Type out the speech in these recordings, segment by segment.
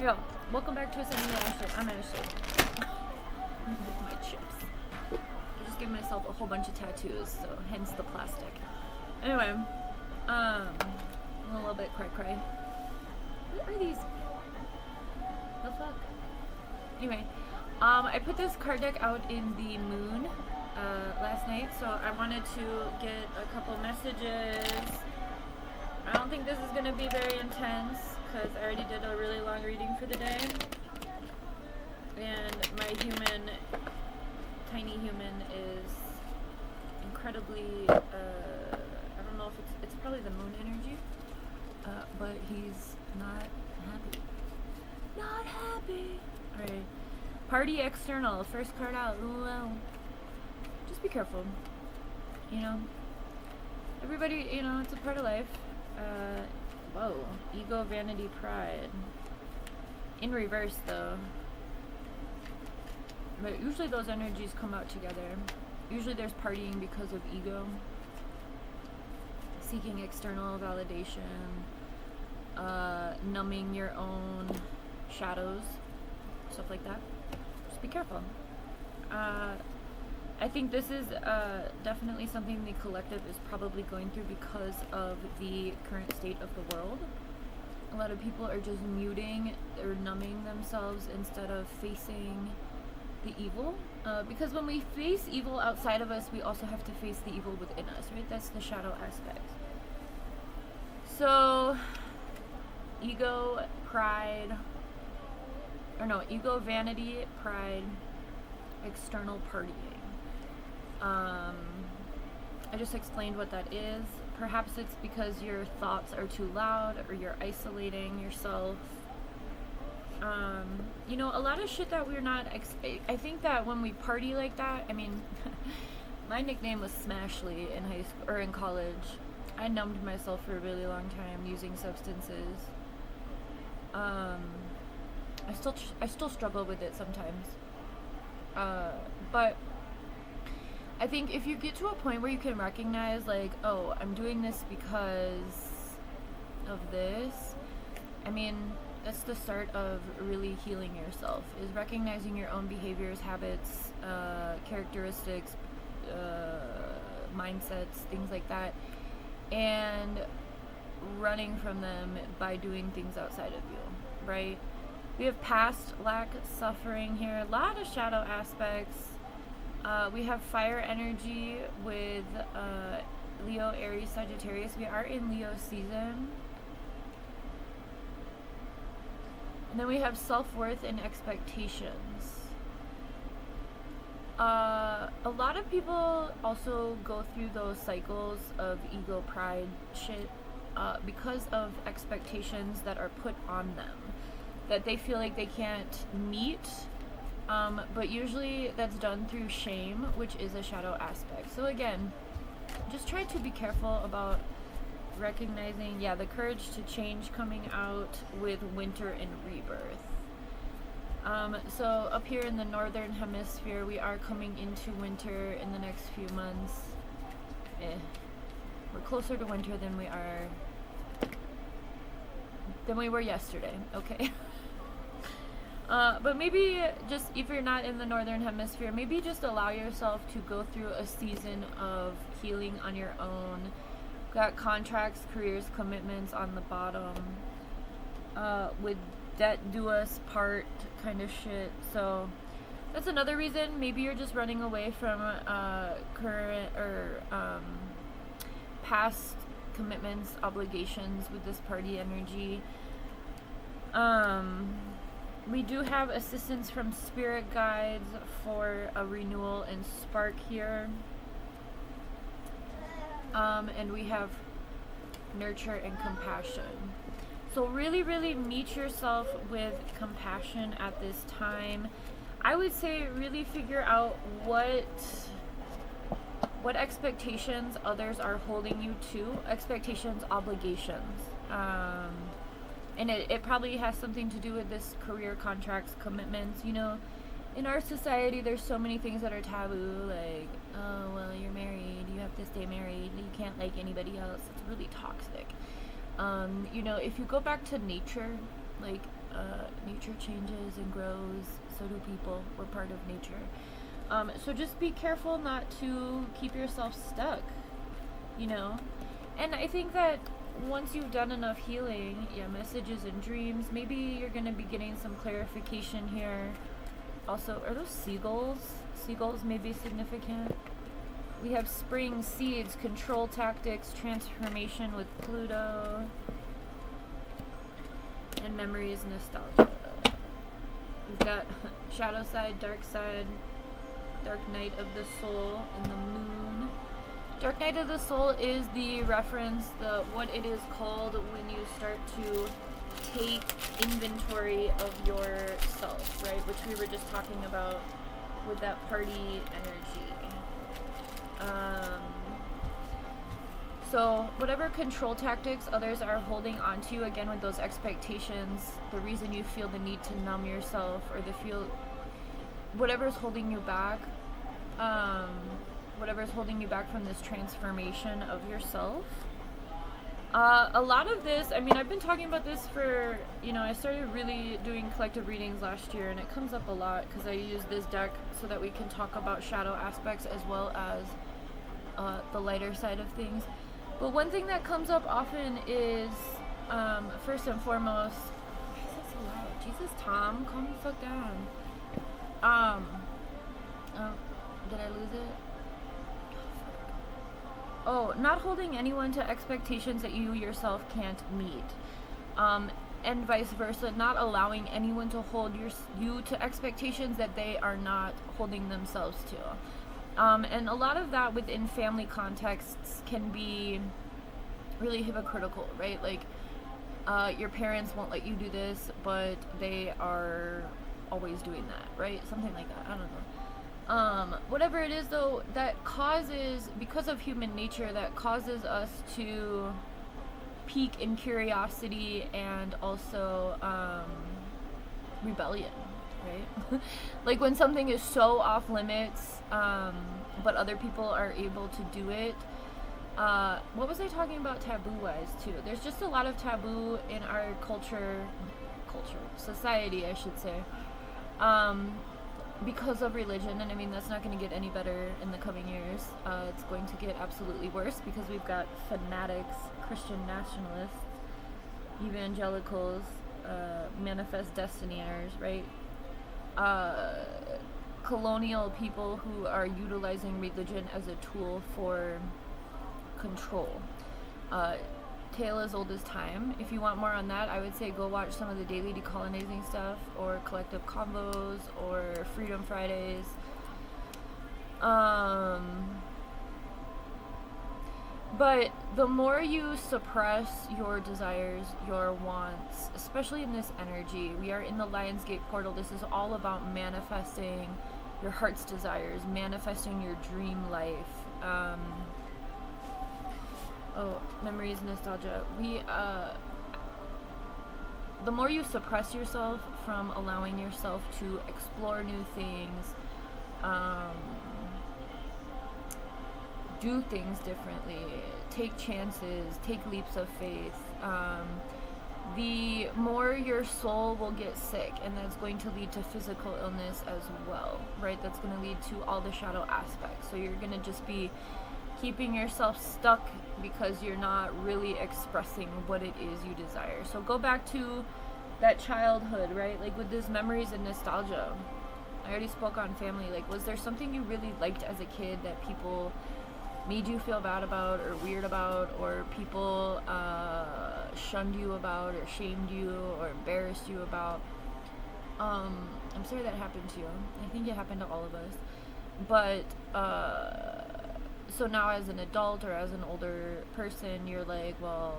Yo, welcome back to Ascending Ashley. I'm Ashley. With my chips. I just gave myself a whole bunch of tattoos, so hence the plastic. Anyway, I'm a little bit cray. What are these? The fuck? Anyway, I put this card deck out in the moon last night, so I wanted to get a couple messages. I don't think this is going to be very intense, because I already did a really long reading for the day. And my tiny human is incredibly, I don't know if it's probably the moon energy, but he's not happy. Not happy! Alright. Party external, first card out. Ooh, just be careful. You know? Everybody, you know, it's a part of life. Whoa. Ego, vanity, pride. In reverse, though. But usually those energies come out together. Usually there's partying because of ego. Seeking external validation. Numbing your own shadows. Stuff like that. Just be careful. I think this is definitely something the collective is probably going through because of the current state of the world. A lot of people are just muting or numbing themselves instead of facing the evil. Because when we face evil outside of us, we also have to face the evil within us, right? That's the shadow aspect. So, ego, pride, ego, vanity, pride, external partying. I just explained what that is. Perhaps it's because your thoughts are too loud or you're isolating yourself. You know, a lot of shit that we're not, I think that when we party like that, I mean, my nickname was Smashly in high school, or in college. I numbed myself for a really long time using substances. I still struggle with it sometimes. But I think if you get to a point where you can recognize, like, oh, I'm doing this because of this, I mean, that's the start of really healing yourself, is recognizing your own behaviors, habits, characteristics, mindsets, things like that, and running from them by doing things outside of you, right? We have past lack, suffering here, a lot of shadow aspects. We have fire energy with Leo, Aries, Sagittarius. We are in Leo season. And then we have self-worth and expectations. A lot of people also go through those cycles of ego, pride, shit, because of expectations that are put on them, that they feel like they can't meet. But usually that's done through shame, which is a shadow aspect. So again, just try to be careful about recognizing, the courage to change coming out with winter and rebirth. So up here in the northern hemisphere, we are coming into winter in the next few months. We're closer to winter than we were yesterday, okay? But maybe just, if you're not in the northern hemisphere, maybe just allow yourself to go through a season of healing on your own. Got contracts, careers, commitments on the bottom, with debt do us part kind of shit. So that's another reason. Maybe you're just running away from current or past commitments, obligations with this party energy. We do have assistance from spirit guides for a renewal and spark here. And we have nurture and compassion. So really, really meet yourself with compassion at this time. I would say really figure out what expectations others are holding you to. Expectations, obligations. And it probably has something to do with this career, contracts, commitments. You know, in our society, there's so many things that are taboo, like, oh, well, you're married, you have to stay married, you can't like anybody else. It's really toxic. You know, if you go back to nature, like, Nature changes and grows, so do people. We're part of nature. So just be careful not to keep yourself stuck, you know? And I think that once you've done enough healing, messages and dreams, maybe you're going to be getting some clarification here. Also, are those seagulls? Seagulls may be significant. We have spring, seeds, control tactics, transformation with Pluto, and memories, nostalgia. We've got shadow side, dark night of the soul, and the moon. Dark night of the soul is the reference, what it is called when you start to take inventory of yourself, right? Which we were just talking about with that party energy. So whatever control tactics others are holding onto, again with those expectations, the reason you feel the need to numb yourself, or whatever's holding you back, whatever's holding you back from this transformation of yourself. A lot of this, I've been talking about this for, I started really doing collective readings last year, and it comes up a lot because I use this deck so that we can talk about shadow aspects as well as the lighter side of things. But one thing that comes up often is, first and foremost, why is that so loud? Jesus, Tom, calm the fuck down. Did I lose it? Oh, not holding anyone to expectations that you yourself can't meet. And vice versa, not allowing anyone to hold you to expectations that they are not holding themselves to. And a lot of that within family contexts can be really hypocritical, right? Like, your parents won't let you do this, but they are always doing that, right? Something like that. I don't know. Whatever it is, though, that causes, because of human nature, that causes us to peak in curiosity and also rebellion, right? Like when something is so off limits, but other people are able to do it. What was I talking about taboo-wise, too? There's just a lot of taboo in our society, I should say, because of religion, and that's not going to get any better in the coming years. It's going to get absolutely worse because we've got fanatics, Christian nationalists, evangelicals, manifest destinyers, right? Colonial people who are utilizing religion as a tool for control. Tale as old as time. If you want more on that, I would say go watch some of the daily decolonizing stuff, or collective convos, or Freedom Fridays. But the more you suppress your desires, your wants, especially in this energy, we are in the Lionsgate portal. This is all about manifesting your heart's desires, manifesting your dream life. Memories, nostalgia. The more you suppress yourself from allowing yourself to explore new things, do things differently, take chances, take leaps of faith, the more your soul will get sick, and that's going to lead to physical illness as well, right? That's going to lead to all the shadow aspects. So you're going to just be keeping yourself stuck because you're not really expressing what it is you desire. So go back to that childhood, right? Like with these memories and nostalgia. I already spoke on family. Like, was there something you really liked as a kid that people made you feel bad about or weird about, or people shunned you about or shamed you or embarrassed you about? I'm sorry that happened to you. I think it happened to all of us. But so now as an adult or as an older person, you're like, well,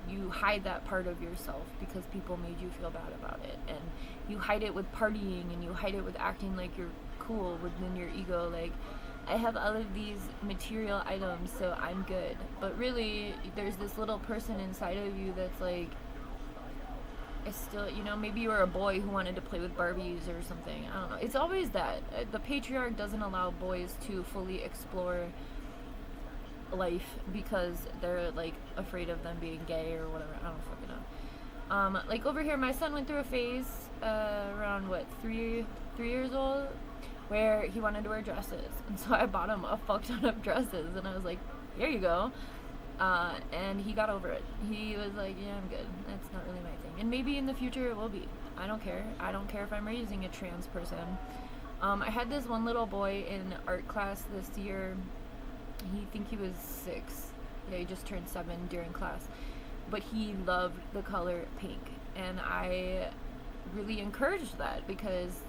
you hide that part of yourself because people made you feel bad about it, and you hide it with partying, and you hide it with acting like you're cool within your ego, like, I have all of these material items, so I'm good. But really, there's this little person inside of you that's like, it's still, maybe you were a boy who wanted to play with Barbies or something. I don't know. It's always that. The patriarch doesn't allow boys to fully explore life because they're, like, afraid of them being gay or whatever. I don't fucking know. Like over here, my son went through a phase around what 3 years old, where he wanted to wear dresses, and so I bought him a fuck ton of dresses, and I was like, here you go. And he got over it. He was like, yeah, I'm good. That's not really my thing. And maybe in the future it will be. I don't care. I don't care if I'm raising a trans person. I had this one little boy in art class this year. He was 6. Yeah, he just turned 7 during class. But he loved the color pink. And I really encouraged that because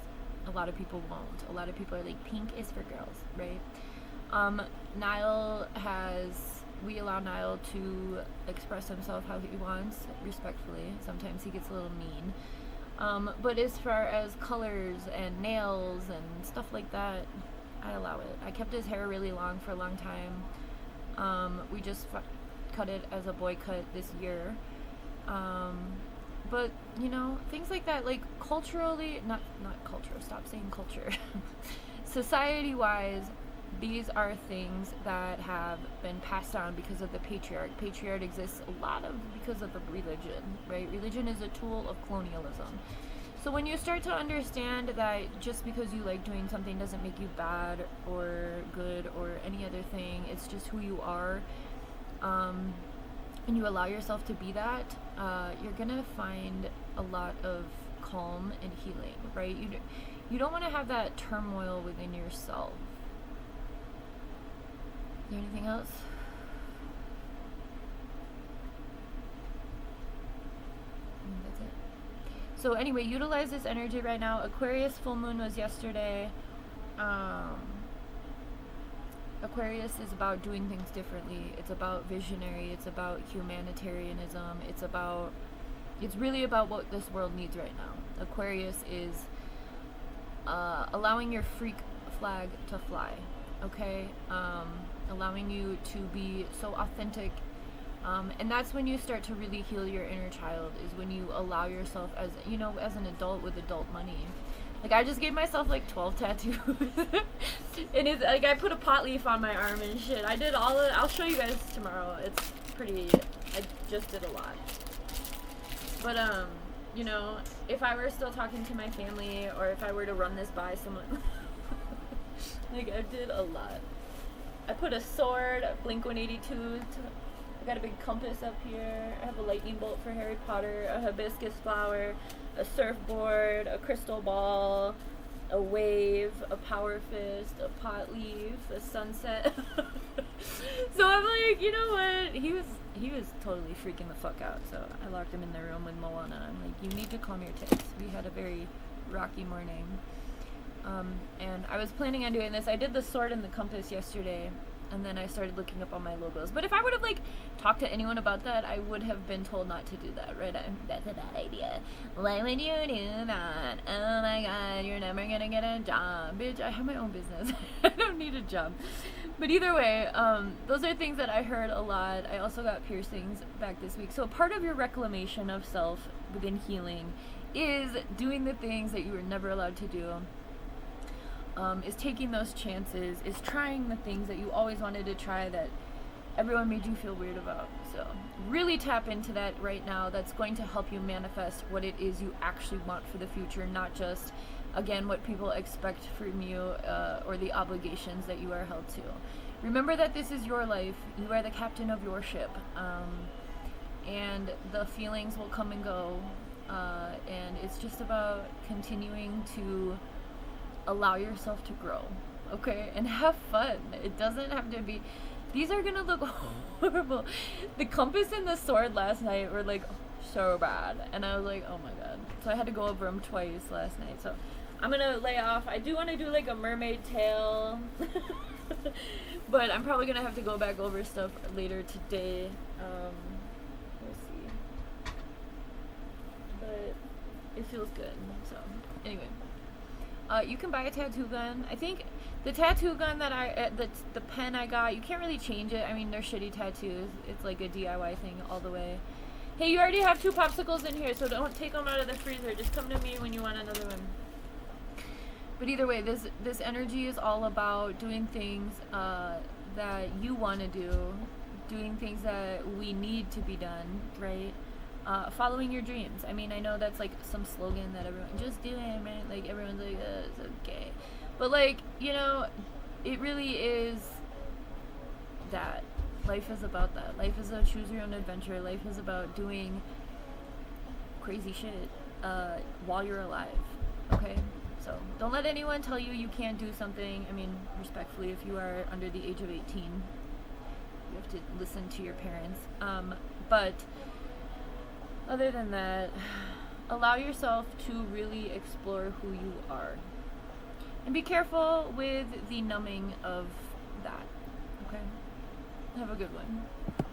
a lot of people won't. A lot of people are like, pink is for girls, right? We allow Niall to express himself how he wants, respectfully. Sometimes he gets a little mean. But as far as colors and nails and stuff like that, I allow it. I kept his hair really long for a long time. We just cut it as a boy cut this year. But, you know, things like that, like culturally, not culture, stop saying culture. Society-wise, these are things that have been passed down because of the patriarch. Patriarch exists a lot of because of the religion, right? Religion is a tool of colonialism. So when you start to understand that just because you like doing something doesn't make you bad or good or any other thing, it's just who you are, and you allow yourself to be that, you're gonna find a lot of calm and healing, right? You don't want to have that turmoil within yourself. Is there anything else? That's it. So anyway, utilize this energy right now. Aquarius full moon was yesterday. Aquarius is about doing things differently. It's about visionary. It's about humanitarianism. It's really about what this world needs right now. Aquarius is allowing your freak flag to fly. Okay? Allowing you to be so authentic, and that's when you start to really heal your inner child, is when you allow yourself, as you know, as an adult with adult money. Like, I just gave myself like 12 tattoos and it's like I put a pot leaf on my arm and shit. I did all of it. I'll show you guys tomorrow. It's pretty, I just did a lot. But you know, if I were still talking to my family, or if I were to run this by someone like, I did a lot. I put a sword, a Blink-182. I got a big compass up here. I have a lightning bolt for Harry Potter, a hibiscus flower, a surfboard, a crystal ball, a wave, a power fist, a pot leaf, a sunset. So I'm like, you know what? He was totally freaking the fuck out. So I locked him in the room with Moana. I'm like, you need to calm your tits. We had a very rocky morning. And I was planning on doing this. I did the sword and the compass yesterday, and then I started looking up all my logos. But if I would have like talked to anyone about that, I would have been told not to do that, right? That's a bad idea. Why would you do that? Oh my god, you're never gonna get a job. Bitch, I have my own business. I don't need a job. But either way, those are things that I heard a lot. I also got piercings back this week. So part of your reclamation of self within healing is doing the things that you were never allowed to do. Is taking those chances, is trying the things that you always wanted to try that everyone made you feel weird about. So really tap into that right now. That's going to help you manifest what it is you actually want for the future, not just, again, what people expect from you, or the obligations that you are held to. Remember that this is your life. You are the captain of your ship. And the feelings will come and go. And it's just about continuing to allow yourself to grow, okay? And have fun. It doesn't have to be, these are gonna look horrible. The compass and the sword last night were like so bad, and I was like, oh my god. So I had to go over them twice last night. So I'm gonna lay off. I do want to do like a mermaid tail but I'm probably gonna have to go back over stuff later today. We'll see, but it feels good. So anyway, you can buy a tattoo gun. I think the tattoo gun that the pen I got, you can't really change it. I mean, they're shitty tattoos. It's like a DIY thing all the way. Hey, you already have 2 popsicles in here, so don't take them out of the freezer. Just come to me when you want another one. But either way, this energy is all about doing things that you want to do, doing things that we need to be done, right? following your dreams. I mean, I know that's like some slogan that everyone just do it, man. Like everyone's like, it's okay, but like, you know, it really is that. Life is about that. Life is a choose your own adventure. Life is about doing crazy shit while you're alive. Okay? So don't let anyone tell you you can't do something. I mean, respectfully, if you are under the age of 18, you have to listen to your parents. But other than that, allow yourself to really explore who you are. And be careful with the numbing of that. Okay? Have a good one.